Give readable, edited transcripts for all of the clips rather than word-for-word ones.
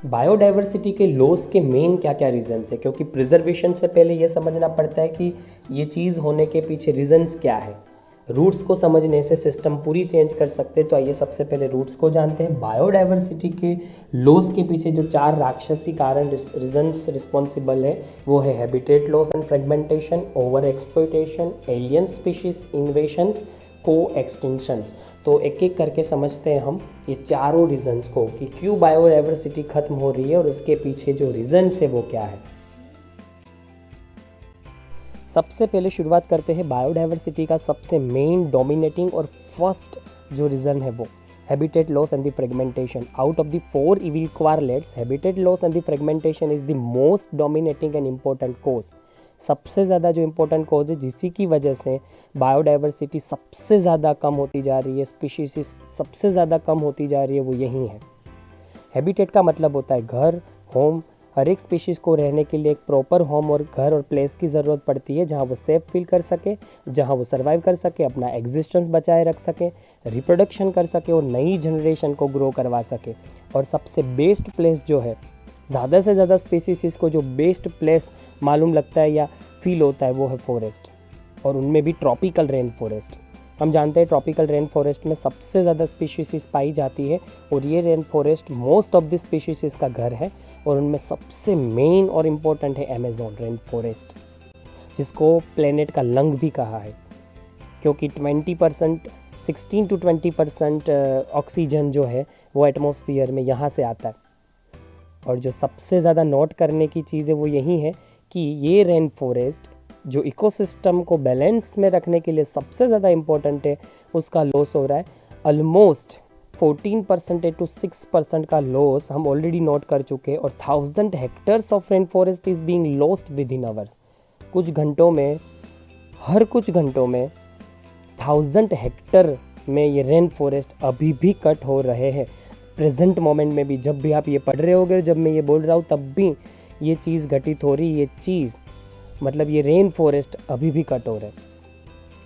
Biodiversity के loss के main क्या क्या रीजंस है, क्योंकि प्रिजर्वेशन से पहले ये समझना पड़ता है कि ये चीज़ होने के पीछे रीजंस क्या है। रूट्स को समझने से सिस्टम पूरी चेंज कर सकते हैं। तो आइए सबसे पहले रूट्स को जानते हैं। बायोडाइवर्सिटी के लॉस के पीछे जो 4 राक्षसी कारण रीजंस रिस्पॉन्सिबल है वो है habitat loss and fragmentation, over exploitation, alien species invasions, co-extinctions. तो एक एक करके समझते हैं हम ये चारों रीजंस को कि क्यों बायोडाइवर्सिटी खत्म हो रही है और उसके पीछे जो रीजंस है वो क्या है। सबसे पहले शुरुआत करते हैं बायोडाइवर्सिटी का सबसे मेन डोमिनेटिंग और फर्स्ट जो रीज़न है वो habitat loss and the fragmentation. Out of the 4 evil quartets, habitat loss and the fragmentation is the most dominating and important cause. सबसे ज़्यादा जो इम्पोर्टेंट कोज है जिसी की वजह से बायोडाइवर्सिटी सबसे ज़्यादा कम होती जा रही है, स्पीशीज सबसे ज़्यादा कम होती जा रही है, वो यही है। हैबिटेट का मतलब होता है घर, होम। हर एक स्पीशीज़ को रहने के लिए एक प्रॉपर होम और घर और प्लेस की ज़रूरत पड़ती है जहाँ वो सेफ फील कर सके, जहाँ वो सर्वाइव कर सके, अपना एग्जिस्टेंस बचाए रख सके, रिप्रोडक्शन कर सके और नई जनरेशन को ग्रो करवा सके। और सबसे बेस्ट प्लेस जो है, ज़्यादा से ज़्यादा स्पीसीज़ को जो बेस्ट प्लेस मालूम लगता है या फील होता है वो है फॉरेस्ट, और उनमें भी ट्रॉपिकल रेन फॉरेस्ट। हम जानते हैं ट्रॉपिकल रेन फॉरेस्ट में सबसे ज़्यादा स्पीशीज़ पाई जाती है और ये rain forest most of the species का घर है। और उनमें सबसे मेन और इम्पोर्टेंट है अमेज़न रेन फॉरेस्ट, जिसको प्लेनेट का लंग भी कहा है, क्योंकि 20% 16 to 20% ऑक्सीजन जो है वो एटमॉस्फेयर में यहाँ से आता है। और जो सबसे ज़्यादा नोट करने की चीज़ है वो यही है कि ये रेन फॉरेस्ट जो इकोसिस्टम को बैलेंस में रखने के लिए सबसे ज़्यादा इम्पोर्टेंट है, उसका लॉस हो रहा है। ऑलमोस्ट 14% to 6% का लॉस हम ऑलरेडी नोट कर चुके हैं। और 1000 hectares of rain forest is being lost with in hours. कुछ घंटों में, हर कुछ घंटों में 1000 हेक्टर में ये रेन फॉरेस्ट अभी भी कट हो रहे हैं। प्रेजेंट मोमेंट में भी, जब भी आप ये पढ़ रहे होगे, जब मैं ये बोल रहा हूँ, तब भी ये चीज़ घटित हो रही। ये चीज़ मतलब ये रेन फॉरेस्ट अभी भी कट हो रहे हैं।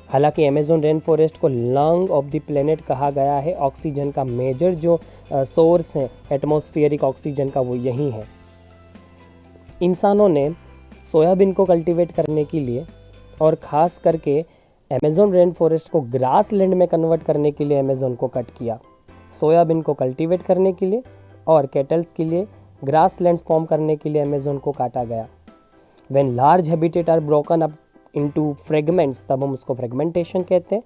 हालांकि अमेज़न रेन फॉरेस्ट को लंग ऑफ द प्लेनेट कहा गया है। ऑक्सीजन का मेजर जो सोर्स है एटमॉस्फेरिक ऑक्सीजन का वो यही है। इंसानों ने सोयाबीन को कल्टीवेट करने के लिए और ख़ास करके अमेज़न रेन फॉरेस्ट को ग्रास लैंड में कन्वर्ट करने के लिए अमेज़न को कट किया। सोयाबीन को कल्टीवेट करने के लिए और कैटल्स के लिए ग्रास लैंड्स फॉर्म करने के लिए अमेज़न को काटा गया। When large habitat are broken up into fragments, तब हम उसको फ्रेगमेंटेशन कहते हैं।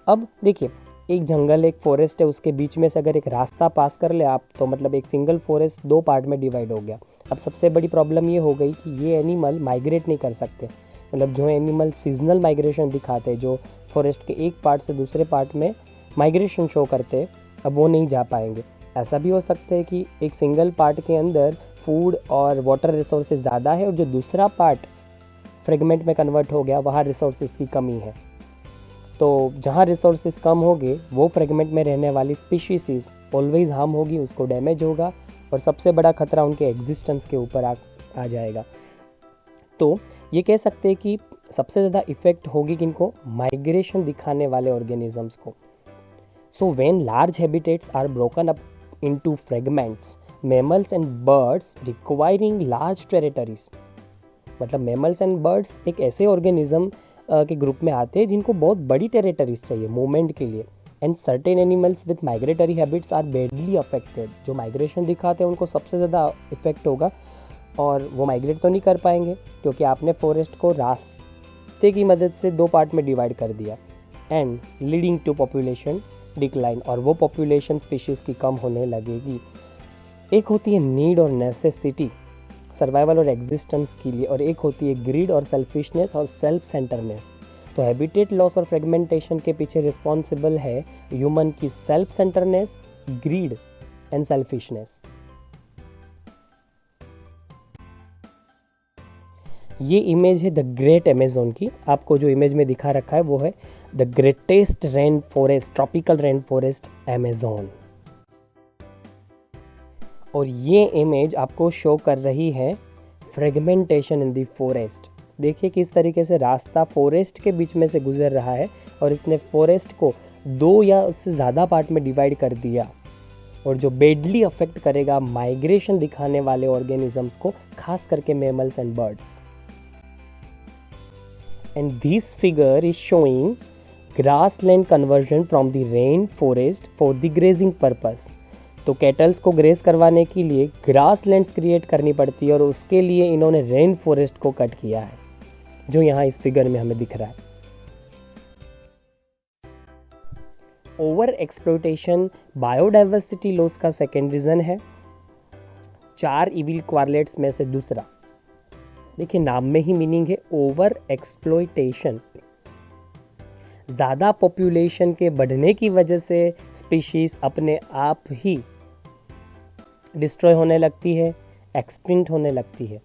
अब देखिए, एक जंगल, एक फॉरेस्ट है, उसके बीच में से अगर एक रास्ता पास कर ले आप, तो मतलब एक सिंगल फॉरेस्ट 2 पार्ट में डिवाइड हो गया। अब सबसे बड़ी प्रॉब्लम ये हो गई कि ये एनिमल माइग्रेट नहीं कर सकते। मतलब जो एनिमल सीजनल माइग्रेशन दिखाते हैं, जो फॉरेस्ट के एक पार्ट से दूसरे पार्ट में माइग्रेशन शो करते हैं, अब वो नहीं जा पाएंगे। ऐसा भी हो सकता है कि एक सिंगल पार्ट के अंदर फूड और वाटर रिसोर्सेज ज़्यादा है और जो दूसरा पार्ट फ्रेगमेंट में कन्वर्ट हो गया वहाँ रिसोर्सेज की कमी है। तो जहाँ रिसोर्सेज कम होंगे वो फ्रेगमेंट में रहने वाली स्पीशीज़ ऑलवेज हार्म होगी, उसको डैमेज होगा और सबसे बड़ा खतरा उनके एग्जिस्टेंस के ऊपर आ जाएगा। तो ये कह सकते हैं कि सबसे ज़्यादा इफ़ेक्ट होगी किनको? माइग्रेशन दिखाने वाले ऑर्गेनिजम्स को। So when large habitats are broken up into fragments, mammals and birds requiring large territories, मतलब mammals and birds एक ऐसे ऑर्गेनिज्म के ग्रुप में आते हैं जिनको बहुत बड़ी टेरिटरीज चाहिए मूवमेंट के लिए। And certain animals with migratory habits are badly affected. जो माइग्रेशन दिखाते हैं उनको सबसे ज़्यादा इफेक्ट होगा और वो माइग्रेट तो नहीं कर पाएंगे क्योंकि आपने फॉरेस्ट को रास्ते की मदद से 2 पार्ट में डिवाइड कर दिया, and leading to population decline, और वो पॉपुलेशन स्पीशीज़ की कम होने लगेगी। एक होती है नीड और नेसेसिटी, सर्वाइवल और एग्जिस्टेंस के लिए, और एक होती है ग्रीड और सेल्फिशनेस और सेल्फ सेंटरनेस। तो हैबिटेट लॉस और फ्रेगमेंटेशन के पीछे रिस्पॉन्सिबल है ह्यूमन की सेल्फ सेंटरनेस, ग्रीड एंड सेल्फिशनेस। ये इमेज है द ग्रेट अमेज़न की। आपको जो इमेज में दिखा रखा है वो है the greatest rain forest, tropical rain forest Amazon. और ये इमेज आपको शो कर रही है फ्रेगमेंटेशन इन द फॉरेस्ट। देखिए किस तरीके से रास्ता फॉरेस्ट के बीच में से गुजर रहा है और इसने फॉरेस्ट को 2 या उससे ज़्यादा पार्ट में डिवाइड कर दिया। और जो बेडली अफेक्ट करेगा माइग्रेशन दिखाने वाले ऑर्गेनिजम्स को, खास करके mammals and birds. And this figure is showing grassland conversion from the rain forest for the grazing purpose. तो कैटल्स को ग्रेस करवाने के लिए ग्रासलैंड्स क्रिएट करनी पड़ती है और उसके लिए इन्होंने रेन फॉरेस्ट को कट किया है, जो यहाँ इस फिगर में हमें दिख रहा है। ओवर एक्सप्लॉयटेशन बायोडाइवर्सिटी लॉस का सेकेंड रीजन है। 4 इविल क्वारलेट्स में से दूसरा। देखिए नाम में ही मीनिंग है ओवर एक्सप्लॉयटेशन। ज़्यादा पॉपुलेशन के बढ़ने की वजह से स्पीशीज अपने आप ही डिस्ट्रॉय होने लगती है, एक्सटिंक्ट होने लगती है।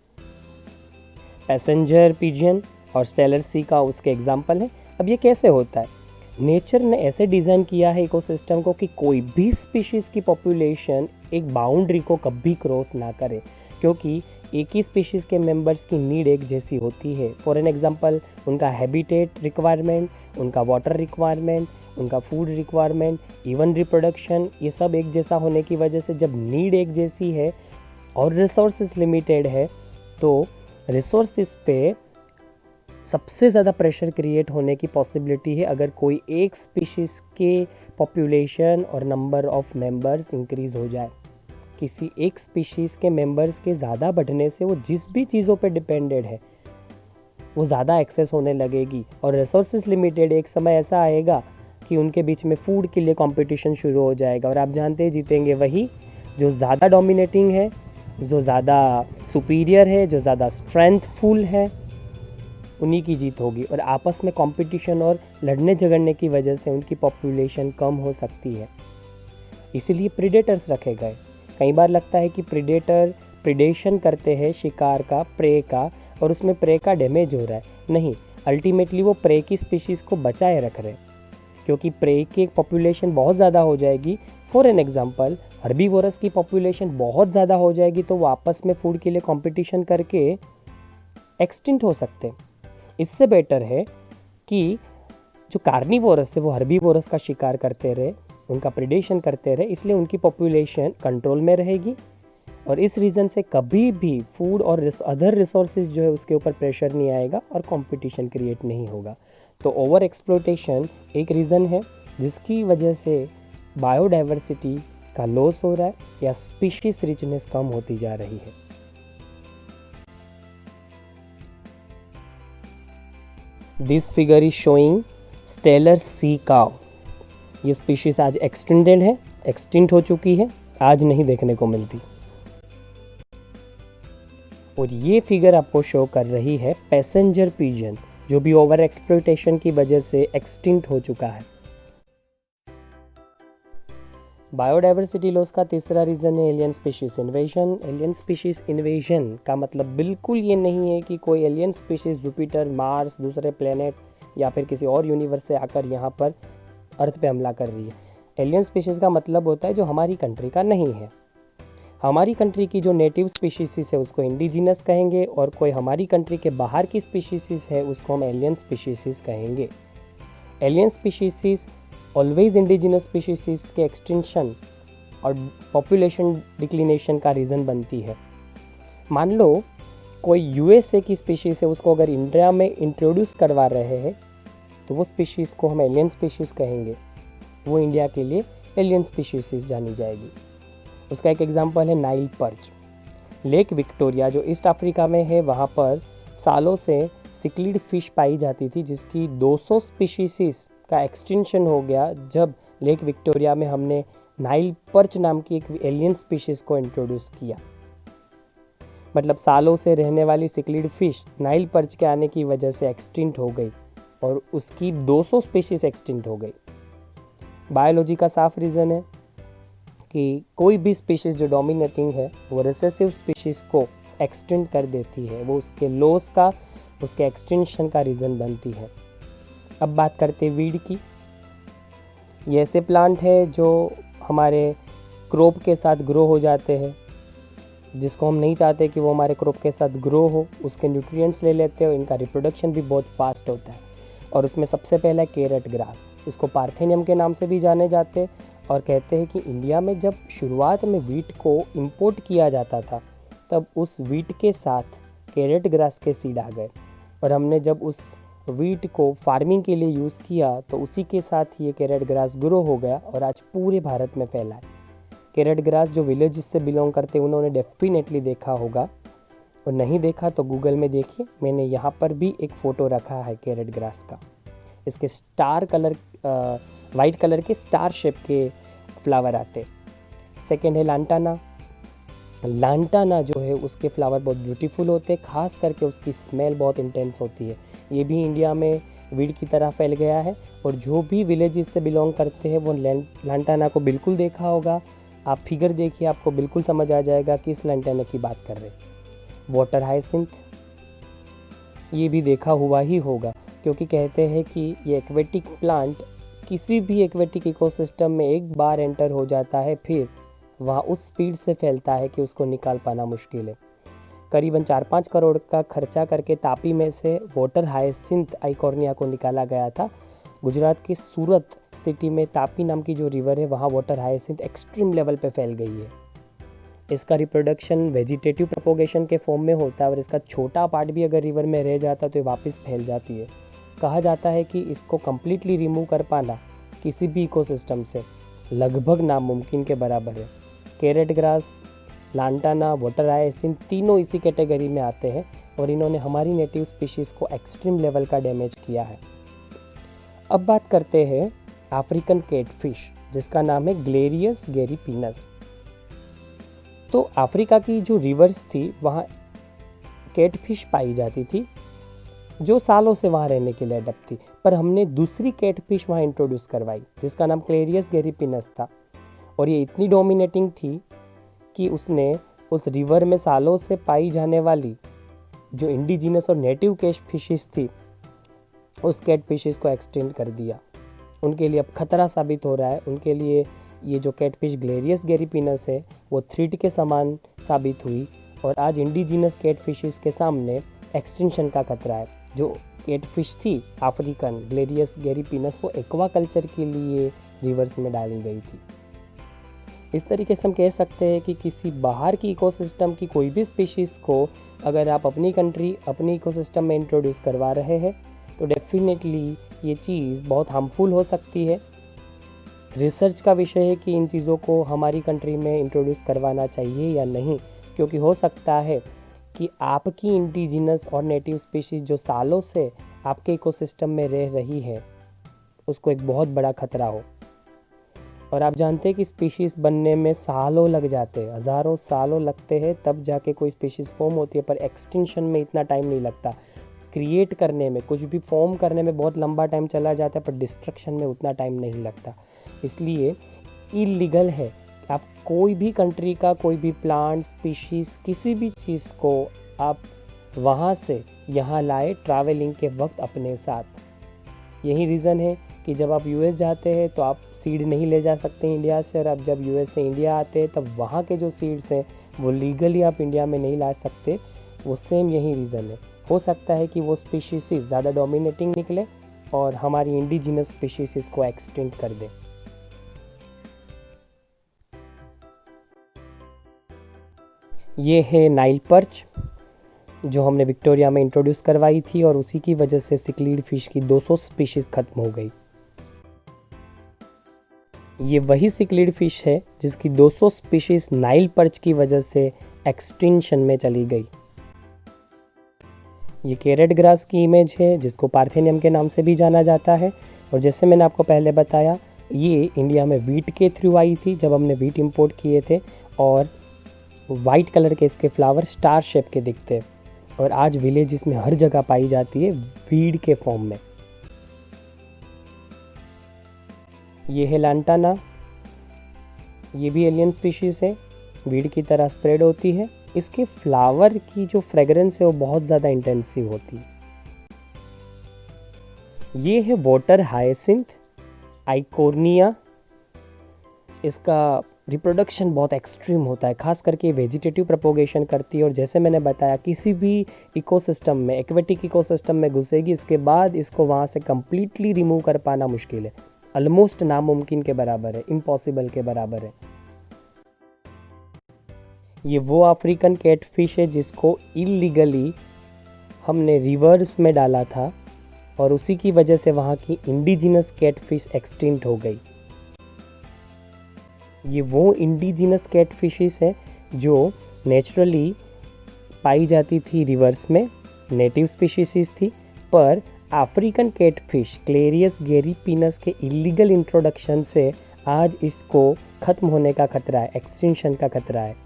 पैसेंजर पिजन और स्टेलर सी का उसके एग्जाम्पल है। अब ये कैसे होता है? नेचर ने ऐसे डिज़ाइन किया है इकोसिस्टम को कि कोई भी स्पीशीज़ की पॉपुलेशन एक बाउंड्री को कभी क्रॉस ना करे, क्योंकि एक ही स्पीशीज़ के मेंबर्स की नीड एक जैसी होती है। फॉर एन एग्जांपल, उनका हैबिटेट रिक्वायरमेंट, उनका वाटर रिक्वायरमेंट, उनका फूड रिक्वायरमेंट, इवन रिप्रोडक्शन, ये सब एक जैसा होने की वजह से जब नीड एक जैसी है और रिसोर्सेज लिमिटेड है, तो रिसोर्सेज पे सबसे ज़्यादा प्रेशर क्रिएट होने की पॉसिबिलिटी है अगर कोई एक स्पीशीज़ के पॉपुलेशन और नंबर ऑफ मेंबर्स इंक्रीज़ हो जाए। किसी एक स्पीशीज़ के मेंबर्स के ज़्यादा बढ़ने से वो जिस भी चीज़ों पे डिपेंडेड है वो ज़्यादा एक्सेस होने लगेगी और रिसोर्सेज लिमिटेड। एक समय ऐसा आएगा कि उनके बीच में फूड के लिए कंपटीशन शुरू हो जाएगा और आप जानते हैं जीतेंगे वही जो ज़्यादा डोमिनेटिंग है, जो ज़्यादा सुपीरियर है, जो ज़्यादा स्ट्रेंथफुल है, उन्हीं की जीत होगी। और आपस में कंपटीशन और लड़ने झगड़ने की वजह से उनकी पॉपुलेशन कम हो सकती है। इसीलिए प्रीडेटर्स रखे गए। कई बार लगता है कि प्रीडेटर प्रीडेशन करते हैं शिकार का, प्रे का, और उसमें प्रे का डैमेज हो रहा है। नहीं, अल्टीमेटली वो प्रे की स्पीशीज़ को बचाए रख रहे हैं, क्योंकि प्रे की पॉपुलेशन बहुत ज़्यादा हो जाएगी। फॉर एन एग्जांपल, हर्बीवोरस की पॉपुलेशन बहुत ज़्यादा हो जाएगी तो वो आपस में फूड के लिए कंपटीशन करके एक्सटिंक्ट हो सकते हैं। इससे बेटर है कि जो कार्निवोरस है वो हर्बीवोरस का शिकार करते रहे, उनका प्रीडेशन करते रहे, इसलिए उनकी पॉपुलेशन कंट्रोल में रहेगी और इस रीज़न से कभी भी फूड और अदर रिसोर्सेज जो है उसके ऊपर प्रेशर नहीं आएगा और कंपटीशन क्रिएट नहीं होगा। तो ओवर एक्सप्लॉयटेशन एक रीज़न है जिसकी वजह से बायोडाइवर्सिटी का लॉस हो रहा है या स्पीशीज रिचनेस कम होती जा रही है। This figure is showing Steller sea काव। ये स्पीशीज आज एक्सटिंक्ट है, एक्सटिंक्ट हो चुकी है, आज नहीं देखने को मिलती। और ये फिगर आपको शो कर रही है पैसेंजर पिजन, जो भी ओवर एक्सप्लॉयटेशन की वजह से एक्सटिंक्ट हो चुका है। बायोडाइवर्सिटी लॉस का तीसरा रीज़न है alien species invasion. Alien species invasion का मतलब बिल्कुल ये नहीं है कि कोई एलियन स्पीशीज जुपिटर, मार्स, दूसरे प्लेनेट या फिर किसी और यूनिवर्स से आकर यहाँ पर अर्थ पे हमला कर रही है। एलियन स्पीशीज़ का मतलब होता है जो हमारी कंट्री का नहीं है। हमारी कंट्री की जो नेटिव स्पीशीज़ है उसको इंडिजिनस कहेंगे और कोई हमारी कंट्री के बाहर की स्पीशीज़ है उसको हम एलियन स्पीशीज़ कहेंगे। Alien species always indigenous species के एक्सटिंक्शन और पॉपुलेशन डिक्लिनेशन का रीज़न बनती है। मान लो कोई यूएसए की स्पीशीज़ है, उसको अगर इंडिया में इंट्रोड्यूस करवा रहे हैं तो वो स्पीशीज़ को हम एलियन स्पीशीज़ कहेंगे, वो इंडिया के लिए एलियन स्पीशीज़ जानी जाएगी। उसका एक एग्जांपल है नाइल पर्च। लेक विक्टोरिया जो ईस्ट अफ्रीका में है, वहाँ पर सालों से सिक्लिड फिश पाई जाती थी जिसकी 200 स्पीशीज़ का एक्सटिंक्शन हो गया जब लेक विक्टोरिया में हमने नाइल पर्च नाम की एक एलियन स्पीशीज़ को इंट्रोड्यूस किया। मतलब सालों से रहने वाली सिक्लिड फिश नाइल पर्च के आने की वजह से एक्सटिंक्ट हो गई और उसकी 200 स्पीशीज़ एक्सटिंक्ट हो गई। बायोलॉजी का साफ रीज़न है कि कोई भी स्पीशीज़ जो डोमिनेटिंग है वो रिसेसिव स्पीशीज़ को एक्सटिंक्ट कर देती है, वो उसके लॉस का, उसके एक्सटिंक्शन का रीज़न बनती है। अब बात करते हैं वीड की। ये ऐसे प्लांट है जो हमारे क्रॉप के साथ ग्रो हो जाते हैं, जिसको हम नहीं चाहते कि वो हमारे क्रॉप के साथ ग्रो हो, उसके न्यूट्रिएंट्स ले लेते हो। इनका रिप्रोडक्शन भी बहुत फास्ट होता है और उसमें सबसे पहला कैरेट ग्रास, इसको पार्थेनियम के नाम से भी जाने जाते हैं और कहते हैं कि इंडिया में जब शुरुआत में वीट को इंपोर्ट किया जाता था तब उस वीट के साथ कैरेट ग्रास के सीड आ गए, और हमने जब उस वीट को फार्मिंग के लिए यूज़ किया तो उसी के साथ ये कैरेट ग्रास ग्रो हो गया और आज पूरे भारत में फैला है। कैरेट ग्रास जो विलेजेस से बिलोंग करते हैं उन्होंने डेफिनेटली देखा होगा, और नहीं देखा तो गूगल में देखिए, मैंने यहाँ पर भी एक फ़ोटो रखा है कैरेट ग्रास का। इसके स्टार कलर वाइट कलर के स्टार शेप के फ्लावर आते। सेकेंड है लांटाना। लांटाना जो है उसके फ्लावर बहुत ब्यूटीफुल होते हैं, खास करके उसकी स्मेल बहुत इंटेंस होती है। ये भी इंडिया में वीड की तरह फैल गया है, और जो भी विलेजेस से बिलोंग करते हैं वो लांटाना को बिल्कुल देखा होगा। आप फिगर देखिए, आपको बिल्कुल समझ आ जाएगा कि इस लांटाना की बात कर रहे हैं। वाटर हाइसिंथ, ये भी देखा हुआ ही होगा, क्योंकि कहते हैं कि ये एक्वेटिक प्लांट किसी भी एक्वेटिक इकोसिस्टम में एक बार एंटर हो जाता है, फिर वहाँ उस स्पीड से फैलता है कि उसको निकाल पाना मुश्किल है। करीबन 4-5 करोड़ का खर्चा करके तापी में से वाटर हाइसिंथ आइकोर्निया को निकाला गया था। गुजरात के सूरत सिटी में तापी नाम की जो रिवर है वहाँ वाटर हाइसिंथ एक्सट्रीम लेवल पे फैल गई है। इसका रिप्रोडक्शन वेजिटेटिव प्रोपोगेशन के फॉर्म में होता है, और इसका छोटा पार्ट भी अगर रिवर में रह जाता तो ये वापस फैल जाती है। कहा जाता है कि इसको कम्प्लीटली रिमूव कर पाना किसी भी इकोसिस्टम से लगभग नामुमकिन के बराबर है। कैरेट ग्रास, लांटाना, वाटर हाइसिंथ तीनों इसी कैटेगरी में आते हैं, और इन्होंने हमारी नेटिव स्पीशीज़ को एक्सट्रीम लेवल का डैमेज किया है। अब बात करते हैं अफ्रीकन कैटफिश, जिसका नाम है ग्लेरियस गैरीपिनस। तो अफ्रीका की जो रिवर्स थी वहाँ कैटफिश पाई जाती थी जो सालों से वहाँ रहने के लिए अडप्ट थी, पर हमने दूसरी कैटफिश वहाँ इंट्रोड्यूस करवाई जिसका नाम ग्लेरियस गैरीपिनस था, और ये इतनी डोमिनेटिंग थी कि उसने उस रिवर में सालों से पाई जाने वाली जो इंडिजिनस और नेटिव कैट फिशेस थी उस कैट फिशेस को एक्सटेंड कर दिया। उनके लिए अब खतरा साबित हो रहा है। उनके लिए ये जो कैटफिश ग्लेरियस गैरीपिनस है वो थ्रेट के समान साबित हुई, और आज इंडिजिनस कैटफिशेस के सामने एक्सटिंक्शन का खतरा है। जो कैटफिश थी अफ्रीकन ग्लेरियस गैरीपिनस वो एक्वा कल्चर के लिए रिवर्स में डाली गई थी। इस तरीके से हम कह सकते हैं कि किसी बाहर की इकोसिस्टम की कोई भी स्पीशीज़ को अगर आप अपनी कंट्री अपनी इकोसिस्टम में इंट्रोड्यूस करवा रहे हैं तो डेफिनेटली ये चीज़ बहुत हार्मफुल हो सकती है। रिसर्च का विषय है कि इन चीज़ों को हमारी कंट्री में इंट्रोड्यूस करवाना चाहिए या नहीं, क्योंकि हो सकता है कि आपकी इंडिजिनस और नेटिव स्पीशीज़ जो सालों से आपके इकोसिस्टम में रह रही है उसको एक बहुत बड़ा खतरा हो। और आप जानते हैं कि स्पीशीज़ बनने में सालों लग जाते हैं, हज़ारों सालों लगते हैं तब जाके कोई स्पीशीज़ फॉर्म होती है, पर एक्सटिंक्शन में इतना टाइम नहीं लगता। क्रिएट करने में, कुछ भी फॉर्म करने में बहुत लंबा टाइम चला जाता है, पर डिस्ट्रक्शन में उतना टाइम नहीं लगता। इसलिए इलीगल है आप कोई भी कंट्री का कोई भी प्लांट स्पीशीज़ किसी भी चीज़ को आप वहाँ से यहाँ लाए ट्रैवलिंग के वक्त अपने साथ। यही रीज़न है कि जब आप यूएस जाते हैं तो आप सीड नहीं ले जा सकते इंडिया से, और आप जब यूएस से इंडिया आते हैं तब वहाँ के जो सीड्स हैं वो लीगली आप इंडिया में नहीं ला सकते। वो सेम यही रीज़न है। हो सकता है कि वो स्पीशीज़ ज़्यादा डोमिनेटिंग निकले और हमारी इंडिजिनस स्पीशीज़ को एक्सटेंड कर दे। ये है नाइल पर्च जो हमने विक्टोरिया में इंट्रोड्यूस करवाई थी, और उसी की वजह से सिक्लीड फिश की 200 स्पीशीज़ खत्म हो गई। ये वही सिक्लीड फिश है जिसकी 200 स्पीशीज़ नाइल पर्च की वजह से एक्सटिंक्शन में चली गई। ये कैरेट ग्रास की इमेज है जिसको पार्थेनियम के नाम से भी जाना जाता है, और जैसे मैंने आपको पहले बताया ये इंडिया में वीट के थ्रू आई थी जब हमने वीट इंपोर्ट किए थे, और वाइट कलर के इसके फ्लावर स्टार शेप के दिखते हैं, और आज विलेजेस में हर जगह पाई जाती है वीड के फॉर्म में। ये है लांटाना, ये भी एलियन स्पीशीज़ है, वीड की तरह स्प्रेड होती है। इसके फ्लावर की जो फ्रेगरेंस है वो बहुत ज़्यादा इंटेंसिव होती है। ये है वाटर हाइसिंथ आइकोर्निया। इसका रिप्रोडक्शन बहुत एक्सट्रीम होता है, खास करके वेजिटेटिव प्रोपोगेशन करती है, और जैसे मैंने बताया किसी भी इकोसिस्टम में एक्वेटिक इकोसिस्टम में घुसेगी, इसके बाद इसको वहाँ से कम्प्लीटली रिमूव कर पाना मुश्किल है। ऑलमोस्ट नामुमकिन के बराबर है, इम्पॉसिबल के बराबर है। ये वो अफ्रीकन कैटफिश है जिसको इलीगली हमने रिवर्स में डाला था और उसी की वजह से वहाँ की इंडिजिनस कैटफिश एक्सटिंक्ट हो गई। ये वो इंडिजिनस कैटफिशेस है जो नेचुरली पाई जाती थी रिवर्स में, नेटिव स्पीशीज थी, पर अफ्रीकन कैटफिश क्लेरियस गैरीपिनस के इलीगल इंट्रोडक्शन से आज इसको ख़त्म होने का खतरा है, एक्सटिंक्शन का खतरा है।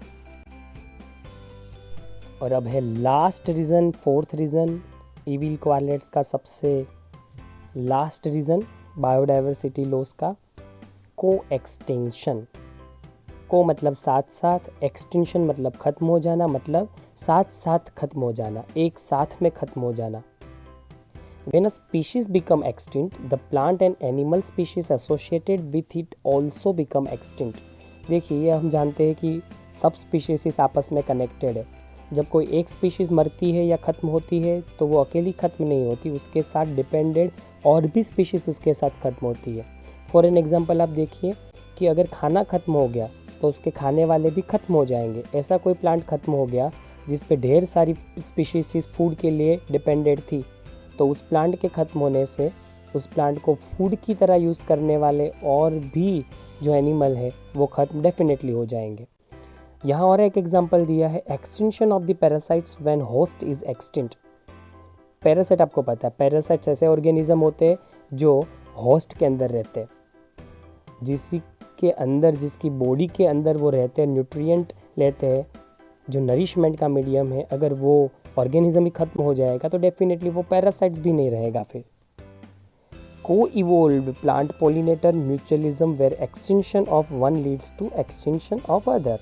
और अब है last reason, fourth reason, evil quartets का सबसे लास्ट रीज़न बायोडाइवर्सिटी लॉस का, को एक्सटिंक्शन। को मतलब साथ साथ, एक्सटिंक्शन मतलब ख़त्म हो जाना, मतलब साथ साथ ख़त्म हो जाना, एक साथ में ख़त्म हो जाना। When a species become extinct, the plant and animal species associated with it also become extinct. देखिए, ये हम जानते हैं कि सब स्पीशीज आपस में कनेक्टेड है। जब कोई एक स्पीशीज़ मरती है या ख़त्म होती है तो वो अकेली ख़त्म नहीं होती, उसके साथ डिपेंडेड और भी स्पीशीज़ उसके साथ ख़त्म होती है। फॉर एन एग्जांपल आप देखिए कि अगर खाना ख़त्म हो गया तो उसके खाने वाले भी ख़त्म हो जाएंगे। ऐसा कोई प्लांट ख़त्म हो गया जिस पे ढेर सारी स्पीशीज़ फूड के लिए डिपेंडेड थी, तो उस प्लांट के ख़त्म होने से उस प्लांट को फूड की तरह यूज़ करने वाले और भी जो एनिमल है वो ख़त्म डेफिनेटली हो जाएंगे। यहाँ और एक एग्जांपल दिया है, extinction of the parasites when host is extinct. Parasite आपको पता है, पैरासाइट्स ऐसे ऑर्गेनिज्म होते हैं जो होस्ट के अंदर रहते हैं, जिसके अंदर, जिसकी बॉडी के अंदर वो रहते हैं, न्यूट्रिएंट लेते हैं, जो नरिशमेंट का मीडियम है। अगर वो ऑर्गेनिज्म ही खत्म हो जाएगा तो डेफिनेटली वो पैरासाइट्स भी नहीं रहेगा। फिर co-evolved plant pollinator mutualism where extinction of one leads to extinction of other.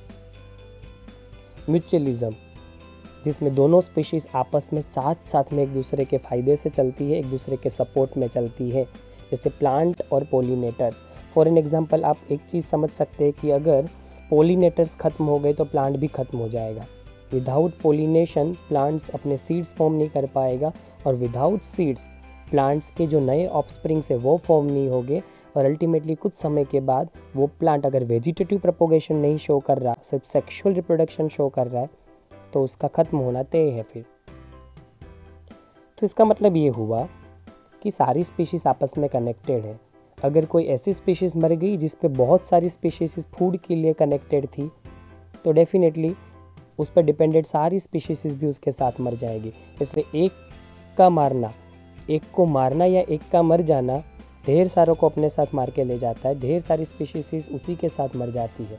Mutualism जिसमें दोनों स्पीशीज आपस में साथ साथ में एक दूसरे के फ़ायदे से चलती है, एक दूसरे के सपोर्ट में चलती है, जैसे प्लांट और पोलिनेटर्स। फॉर एन एग्जांपल आप एक चीज़ समझ सकते हैं कि अगर पोलिनेटर्स ख़त्म हो गए तो प्लांट भी ख़त्म हो जाएगा। विदाउट पोलिनेशन प्लांट्स अपने सीड्स फॉर्म नहीं कर पाएगा, और विदाउट सीड्स प्लांट्स के जो नए ऑफस्प्रिंग्स है वो फॉर्म नहीं होंगे, और अल्टीमेटली कुछ समय के बाद वो प्लांट अगर वेजिटेटिव प्रोपोगेशन नहीं शो कर रहा, सिर्फ सेक्सुअल रिप्रोडक्शन शो कर रहा है, तो उसका ख़त्म होना तय है फिर। तो इसका मतलब ये हुआ कि सारी स्पीशीज आपस में कनेक्टेड है। अगर कोई ऐसी स्पीशीज मर गई जिस पे बहुत सारी स्पीशीज फूड के लिए कनेक्टेड थी, तो डेफिनेटली उस पर डिपेंडेड सारी स्पीशीज भी उसके साथ मर जाएगी। इसलिए एक को मारना या एक का मर जाना ढेर सारों को अपने साथ मार के ले जाता है, ढेर सारी स्पीशीज उसी के साथ मर जाती है।